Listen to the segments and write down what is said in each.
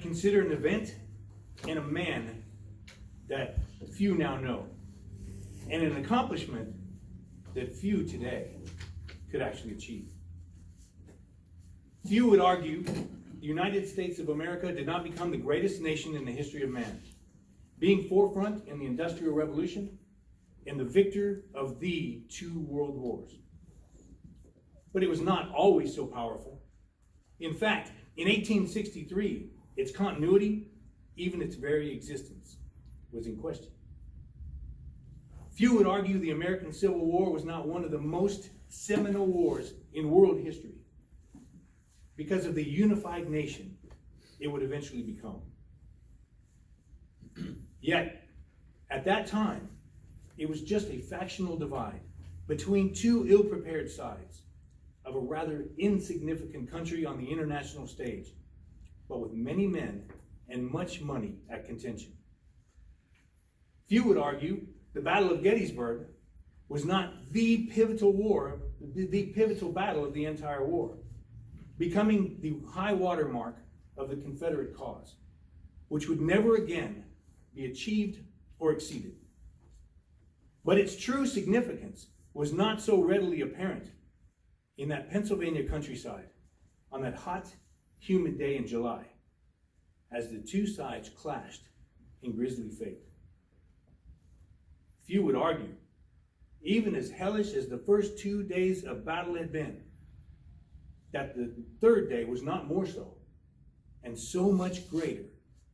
might consider an event and a man that few now know, and an accomplishment that few today could actually achieve. Few would argue the United States of America did not become the greatest nation in the history of man, being forefront in the Industrial Revolution and the victor of the 2 world wars. But it was not always so powerful. In fact, in 1863, its continuity, even its very existence, was in question. Few would argue the American Civil War was not one of the most seminal wars in world history because of the unified nation it would eventually become. Yet, at that time, it was just a factional divide between 2 ill-prepared sides of a rather insignificant country on the international stage, but with many men and much money at contention. Few would argue the Battle of Gettysburg was not the pivotal battle of the entire war, becoming the high water mark of the Confederate cause, which would never again be achieved or exceeded. But its true significance was not so readily apparent in that Pennsylvania countryside on that hot, humid day in July, as the 2 sides clashed in grisly fate. Few would argue, even as hellish as the first 2 days of battle had been, that the 3rd day was not more so, and so much greater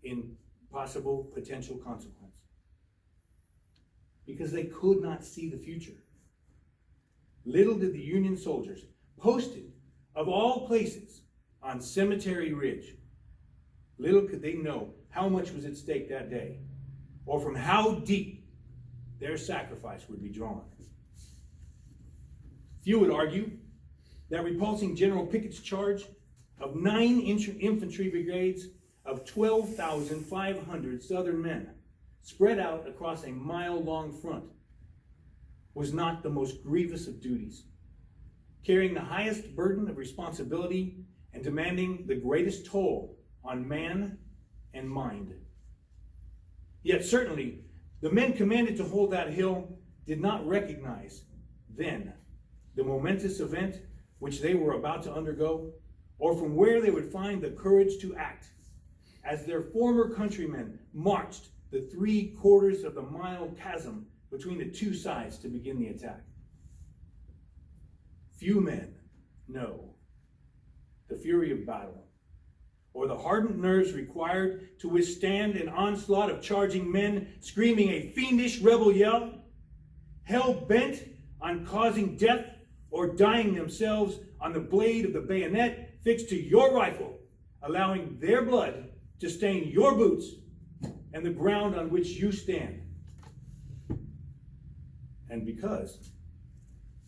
in possible potential consequence. Because they could not see the future. Little did the Union soldiers, posted of all places on Cemetery Ridge, little could they know how much was at stake that day, or from how deep their sacrifice would be drawn. Few would argue that repulsing General Pickett's charge of 9 infantry brigades of 12,500 Southern men spread out across a mile-long front was not the most grievous of duties, carrying the highest burden of responsibility and demanding the greatest toll on man and mind. Yet certainly, the men commanded to hold that hill did not recognize then the momentous event which they were about to undergo, or from where they would find the courage to act, as their former countrymen marched the 3/4 of the mile chasm between the 2 sides to begin the attack. Few men know the fury of battle, or the hardened nerves required to withstand an onslaught of charging men screaming a fiendish rebel yell, hell-bent on causing death or dying themselves on the blade of the bayonet fixed to your rifle, allowing their blood to stain your boots and the ground on which you stand. And because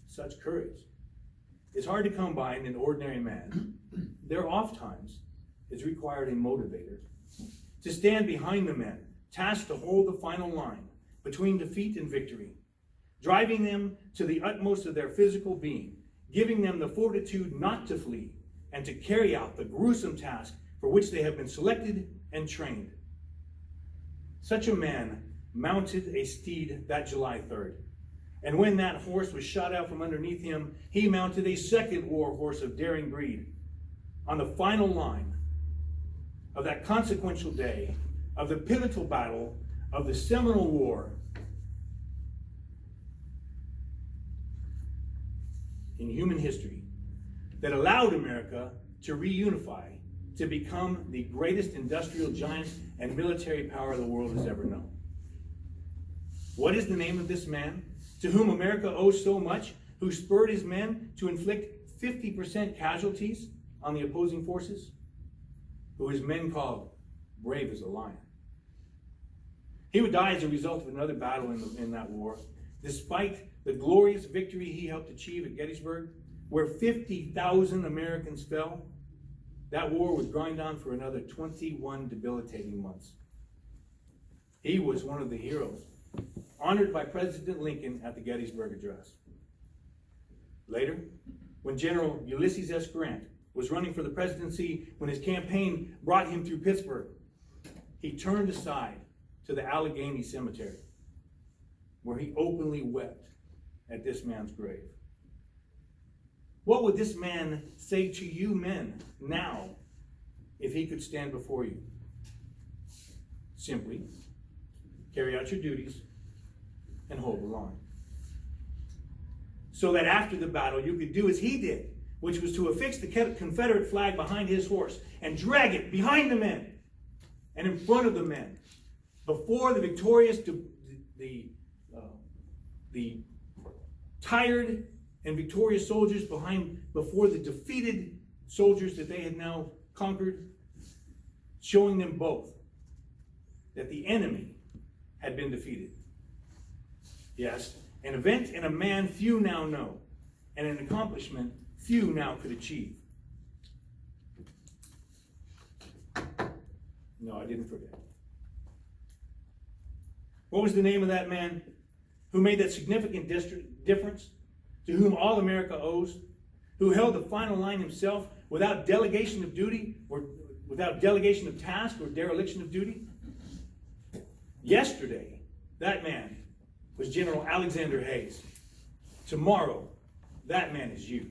such courage is hard to come by in an ordinary man, there oftentimes is required a motivator to stand behind the men tasked to hold the final line between defeat and victory, driving them to the utmost of their physical being, giving them the fortitude not to flee and to carry out the gruesome task for which they have been selected and trained. Such a man mounted a steed that July 3rd, and when that horse was shot out from underneath him, he mounted a second war horse of daring breed on the final line of that consequential day of the pivotal battle of the Seminole War in human history that allowed America to reunify to become the greatest industrial giant and military power the world has ever known. What is the name of this man to whom America owes so much, who spurred his men to inflict 50% casualties on the opposing forces, who his men called brave as a lion? He would die as a result of another battle in that war, despite the glorious victory he helped achieve at Gettysburg, where 50,000 Americans fell. That war would grind on for another 21 debilitating months. He was one of the heroes honored by President Lincoln at the Gettysburg Address. Later, when General Ulysses S. Grant was running for the presidency, when his campaign brought him through Pittsburgh, he turned aside to the Allegheny Cemetery, where he openly wept at this man's grave. What would this man say to you men now if he could stand before you? Simply, carry out your duties and hold the line. So that after the battle you could do as he did, which was to affix the Confederate flag behind his horse and drag it behind the men and in front of the men before the victorious, the tired and victorious soldiers before the defeated soldiers that they had now conquered, showing them both that the enemy had been defeated. Yes, an event and a man few now know, and an accomplishment few now could achieve. No, I didn't forget. What was the name of that man who made that significant difference, to whom all America owes, who held the final line himself without delegation of duty, or without delegation of task or dereliction of duty? Yesterday, that man was General Alexander Hayes. Tomorrow, that man is you.